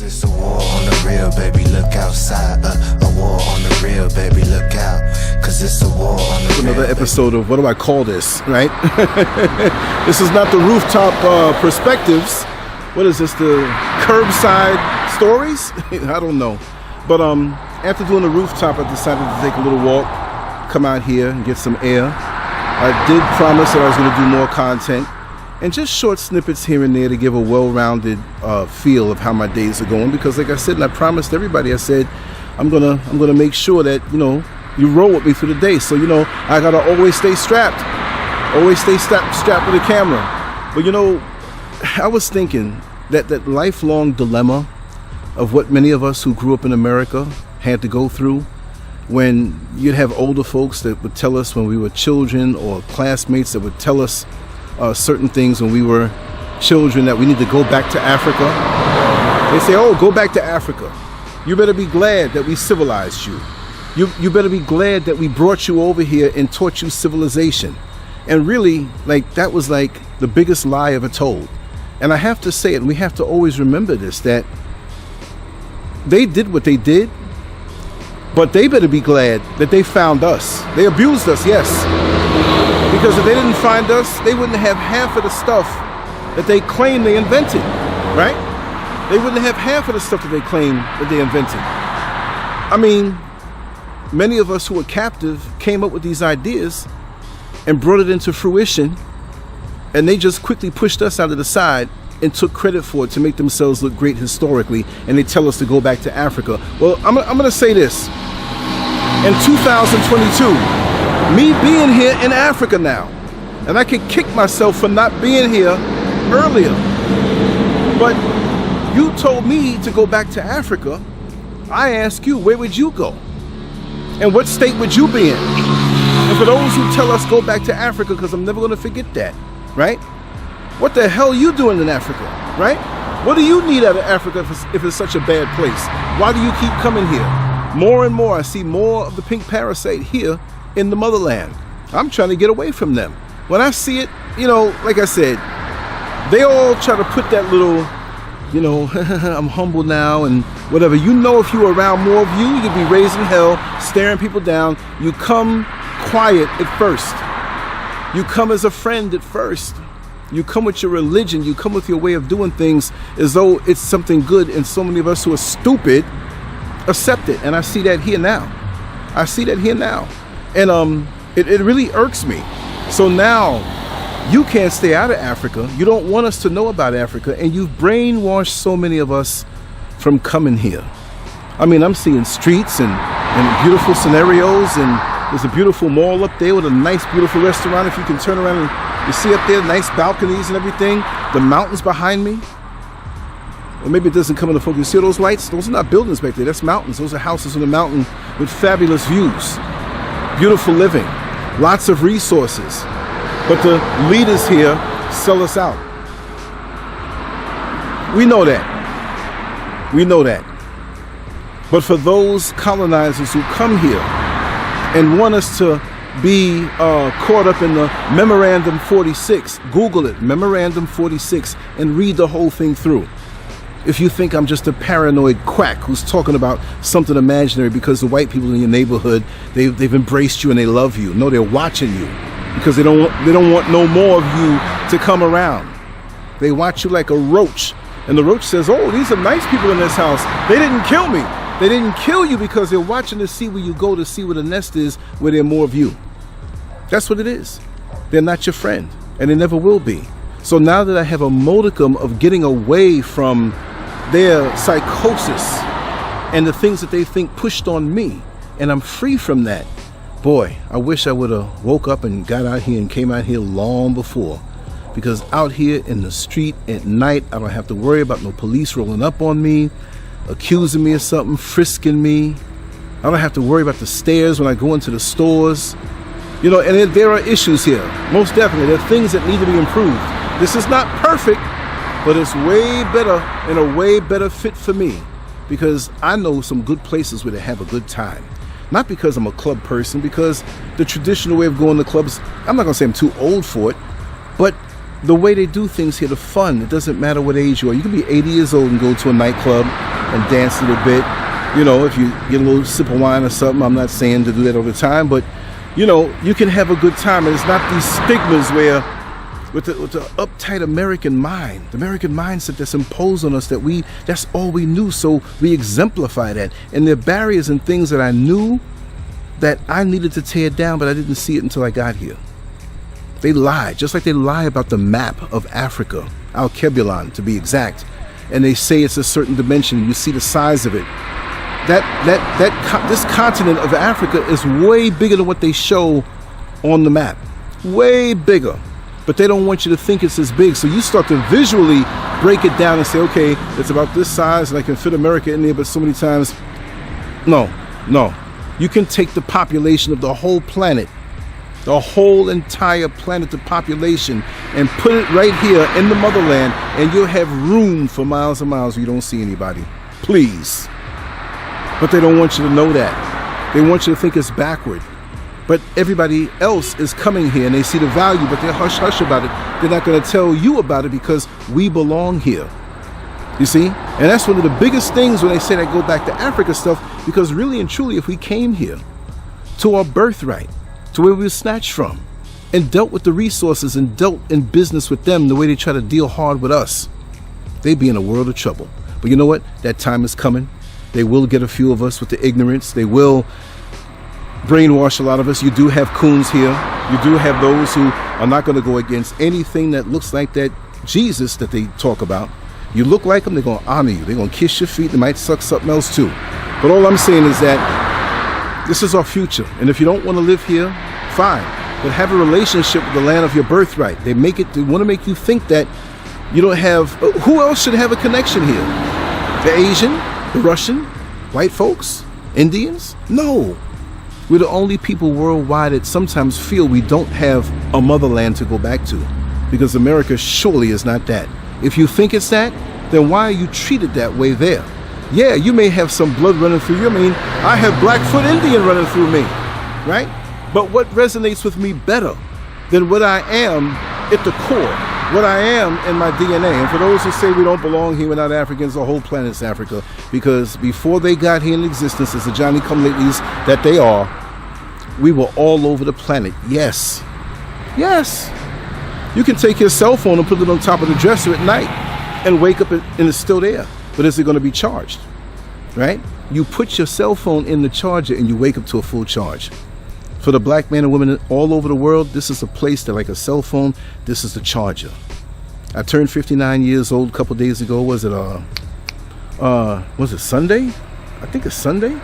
it's a war on the real, baby, look outside. A war on the real, baby, look out. Cause it's a war on the real. Another episode of, what do I call this, right? This is not the rooftop perspectives. What is this, the curbside stories? I don't know. But after doing the rooftop, I decided to take a little walk, come out here and get some air. I did promise that I was going to do more content and just short snippets here and there to give a well-rounded feel of how my days are going, because like I said, and I promised everybody, I said I'm gonna make sure that, you know, you roll with me through the day. So, you know, I gotta always stay strapped with the camera. But you know, I was thinking that lifelong dilemma of what many of us who grew up in America had to go through, when you'd have older folks that would tell us when we were children, or classmates that would tell us certain things when we were children, that we need to go back to Africa. They say, oh, go back to Africa. You better be glad that we civilized you. You better be glad that we brought you over here and taught you civilization. And really, like, that was like the biggest lie ever told. And I have to say it, and we have to always remember this, that they did what they did, but they better be glad that they found us. They abused us, yes. Because if they didn't find us, they wouldn't have half of the stuff that they claim they invented, right? They wouldn't have half of the stuff that they claim that they invented. I mean, many of us who were captive came up with these ideas and brought it into fruition, and they just quickly pushed us out of the side and took credit for it to make themselves look great historically, and they tell us to go back to Africa. Well, I'm gonna say this. In 2022, me being here in Africa now, and I can kick myself for not being here earlier, but you told me to go back to Africa. I ask you, where would you go? And what state would you be in? And for those who tell us go back to Africa, because I'm never going to forget that, right? What the hell are you doing in Africa, right? What do you need out of Africa if it's such a bad place? Why do you keep coming here? More and more, I see more of the pink parasite here in the motherland. I'm trying to get away from them. When I see it, you know, like I said, they all try to put that little, you know, I'm humble now and whatever. You know, if you were around more of you, you'd be raising hell, staring people down. You come quiet at first. You come as a friend at first. You come with your religion. You come with your way of doing things as though it's something good. And so many of us who are stupid accept it. And I see that here now. I see that here now. And it really irks me. So now you can't stay out of Africa. You don't want us to know about Africa. And you've brainwashed so many of us from coming here. I mean, I'm seeing streets and beautiful scenarios, and there's a beautiful mall up there with a nice, beautiful restaurant. If you can turn around and you see up there, nice balconies and everything. The mountains behind me. Or maybe it doesn't come into focus. You see those lights? Those are not buildings back there. That's mountains. Those are houses on the mountain with fabulous views. Beautiful living. Lots of resources. But the leaders here sell us out. We know that. We know that. But for those colonizers who come here and want us to be caught up in the Memorandum 46, Google it, Memorandum 46, and read the whole thing through. If you think I'm just a paranoid quack who's talking about something imaginary because the white people in your neighborhood, they've embraced you and they love you. No, they're watching you because they don't want no more of you to come around. They watch you like a roach, and the roach says, oh, these are nice people in this house. They didn't kill me. They didn't kill you because they're watching to see where you go, to see where the nest is, where there are more of you. That's what it is. They're not your friend, and they never will be. So now that I have a modicum of getting away from their psychosis and the things that they think pushed on me, and I'm free from that, boy, I wish I would have woke up and got out here and came out here long before. Because out here in the street at night, I don't have to worry about no police rolling up on me, accusing me of something, frisking me. I don't have to worry about the stairs when I go into the stores. You know, and there are issues here. Most definitely. There are things that need to be improved. This is not perfect, but it's way better and a way better fit for me, because I know some good places where they have a good time. Not because I'm a club person, because the traditional way of going to clubs, I'm not going to say I'm too old for it, but the way they do things here, the fun, it doesn't matter what age you are. You can be 80 years old and go to a nightclub. and dance a little bit. You know, if you get a little sip of wine or something, I'm not saying to do that all the time, but you know, you can have a good time. And it's not these stigmas where with the uptight American mind, the American mindset that's imposed on us, that's all we knew, so we exemplify that. And there are barriers and things that I knew that I needed to tear down, but I didn't see it until I got here. They lie, just like they lie about the map of Africa, Alkebulan to be exact, and they say it's a certain dimension. You see the size of it. This continent of Africa is way bigger than what they show on the map, way bigger. But they don't want you to think it's as big, so you start to visually break it down and say, okay, it's about this size, and I can fit America in there. But so many times, no. You can take the population of the whole planet, the whole entire planet, the population, and put it right here in the motherland, and you'll have room for miles and miles where you don't see anybody. Please. But they don't want you to know that. They want you to think it's backward. But everybody else is coming here and they see the value, but they're hush-hush about it. They're not going to tell you about it because we belong here. You see? And that's one of the biggest things when they say that go back to Africa stuff, because really and truly, if we came here to our birthright, to where we were snatched from, and dealt with the resources and dealt in business with them the way they try to deal hard with us, they'd be in a world of trouble. But you know what? That time is coming. They will get a few of us with the ignorance. They will brainwash a lot of us. You do have coons here. You do have those who are not going to go against anything that looks like that Jesus that they talk about. You look like them, they're going to honor you. They're going to kiss your feet. They might suck something else too. But all I'm saying is that this is our future. And if you don't want to live here, fine. But have a relationship with the land of your birthright. They want to make you think that you don't have, who else should have a connection here? The Asian, the Russian, white folks, Indians? No. We're the only people worldwide that sometimes feel we don't have a motherland to go back to, because America surely is not that. If you think it's that, then why are you treated that way there? Yeah, you may have some blood running through you. I mean, I have Blackfoot Indian running through me, right? But what resonates with me better than what I am at the core, what I am in my DNA? And for those who say we don't belong here, we're not Africans, the whole planet's Africa, because before they got here in existence as the Johnny-come-latelys that they are, we were all over the planet. Yes. You can take your cell phone and put it on top of the dresser at night and wake up and it's still there. But is it going to be charged? Right? You put your cell phone in the charger and you wake up to a full charge. For the black men and women all over the world, this is a place that, like a cell phone, this is the charger. I turned 59 years old a couple days ago. Was it Sunday? I think it's Sunday?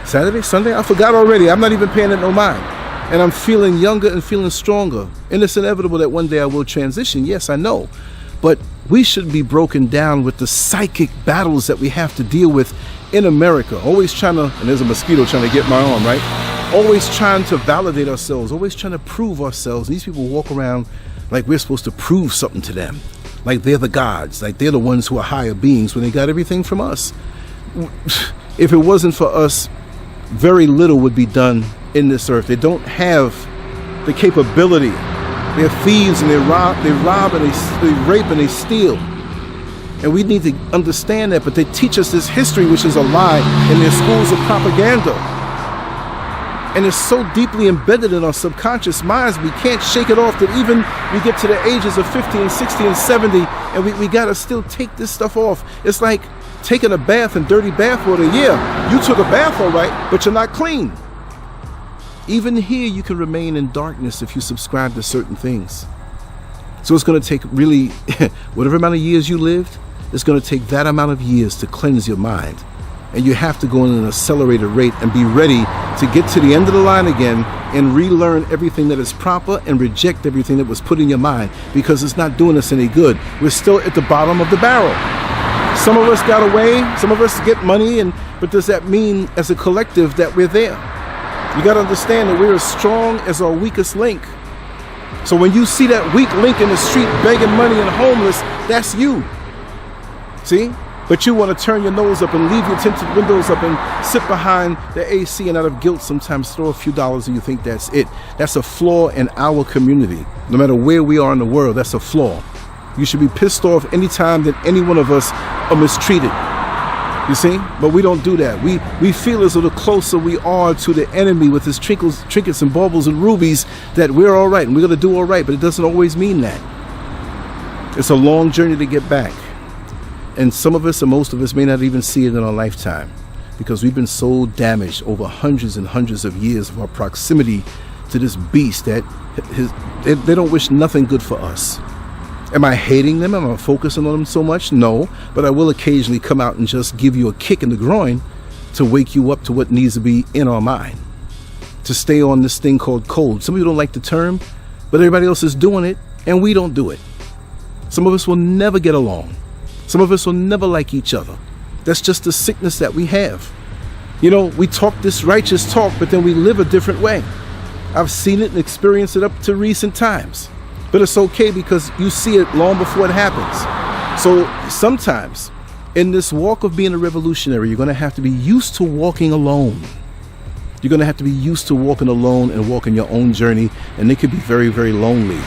Saturday? Sunday? I forgot already. I'm not even paying it no mind. And I'm feeling younger and feeling stronger. And it's inevitable that one day I will transition. Yes, I know. But we should be broken down with the psychic battles that we have to deal with in America. Always trying to, and there's a mosquito trying to get my arm, right? Always trying to validate ourselves. Always trying to prove ourselves. These people walk around like we're supposed to prove something to them. Like they're the gods. Like they're the ones who are higher beings when they got everything from us. If it wasn't for us, very little would be done in this earth. They don't have the capability. They're thieves and they rob and they rape and they steal. And we need to understand that, but they teach us this history, which is a lie, in their schools of propaganda. And it's so deeply embedded in our subconscious minds, we can't shake it off, that even we get to the ages of 50 and 60 and 70, and we gotta still take this stuff off. It's like taking a bath in dirty bath water. Yeah, you took a bath all right, but you're not clean. Even here, you can remain in darkness if you subscribe to certain things. So it's going to take really, whatever amount of years you lived, it's going to take that amount of years to cleanse your mind. And you have to go in an accelerated rate and be ready to get to the end of the line again and relearn everything that is proper and reject everything that was put in your mind, because it's not doing us any good. We're still at the bottom of the barrel. Some of us got away, some of us get money, but does that mean as a collective that we're there? You got to understand that we're as strong as our weakest link. So when you see that weak link in the street begging money and homeless, that's you. See? But you want to turn your nose up and leave your tinted windows up and sit behind the AC, and out of guilt sometimes throw a few dollars and you think that's it. That's a flaw in our community. No matter where we are in the world, that's a flaw. You should be pissed off anytime that any one of us are mistreated. You see? But we don't do that. We feel as though the closer we are to the enemy with his trinkets and baubles and rubies, that we're all right and we're going to do all right. But it doesn't always mean that. It's a long journey to get back. And some of us, and most of us, may not even see it in our lifetime, because we've been so damaged over hundreds and hundreds of years of our proximity to this beast that they don't wish nothing good for us. Am I hating them? Am I focusing on them so much? No, but I will occasionally come out and just give you a kick in the groin to wake you up to what needs to be in our mind, to stay on this thing called code. Some of you don't like the term, but everybody else is doing it, and we don't do it. Some of us will never get along. Some of us will never like each other. That's just the sickness that we have. You know, we talk this righteous talk, but then we live a different way. I've seen it and experienced it up to recent times. But it's okay, because you see it long before it happens. So sometimes in this walk of being a revolutionary, you're going to have to be used to walking alone. You're going to have to be used to walking alone and walking your own journey. And it could be very, very lonely.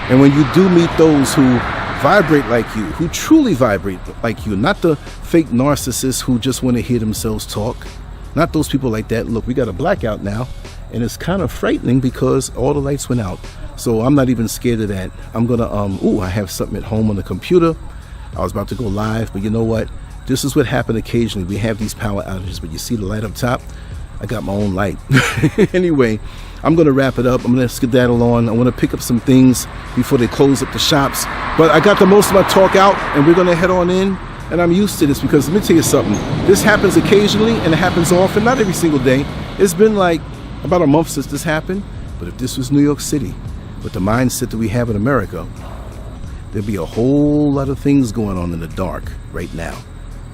And when you do meet those who vibrate like you, who truly vibrate like you, not the fake narcissists who just want to hear themselves talk, not those people like that. Look, we got a blackout now, and it's kind of frightening because all the lights went out. So I'm not even scared of that. I'm gonna I have something at home on the computer. I was about to go live, but you know what, this is what happened occasionally. We have these power outages, but you see the light up top? I got my own light. Anyway, I'm going to wrap it up. I'm going to skedaddle on. I want to pick up some things before they close up the shops. But I got the most of my talk out, and we're going to head on in. And I'm used to this, because let me tell you something. This happens occasionally, and it happens often, not every single day. It's been like about a month since this happened. But if this was New York City, with the mindset that we have in America, there'd be a whole lot of things going on in the dark right now.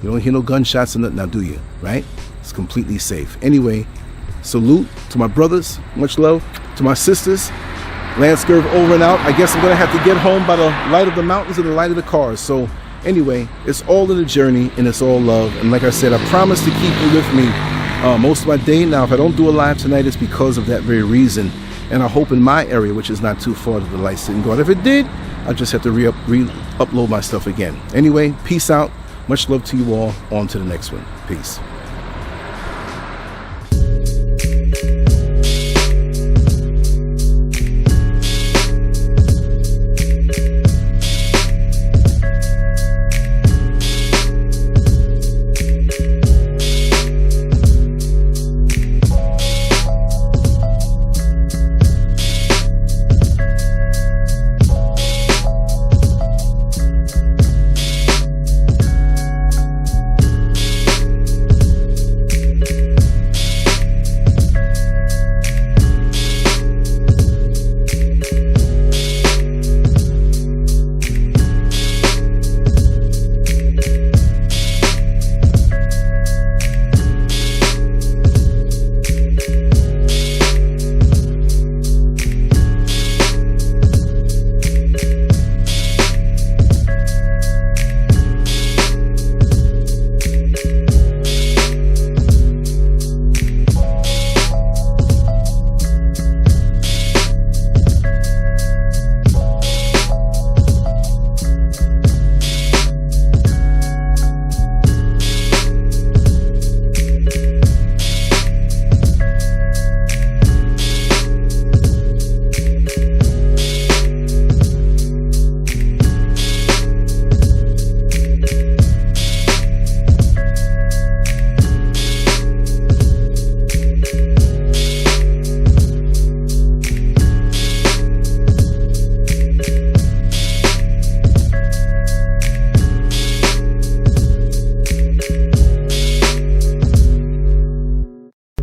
You don't hear no gunshots or nothing now, do you? Right? It's completely safe. Anyway, salute to my brothers. Much love to my sisters. Lancescurv over and out. I guess I'm going to have to get home by the light of the mountains and the light of the cars. So anyway, it's all in the journey, and it's all love. And like I said, I promise to keep you with me most of my day. Now, if I don't do a live tonight, it's because of that very reason. And I hope in my area, which is not too far, that the lights didn't go out. If it did, I'll just have to re-upload my stuff again. Anyway, peace out. Much love to you all. On to the next one. Peace.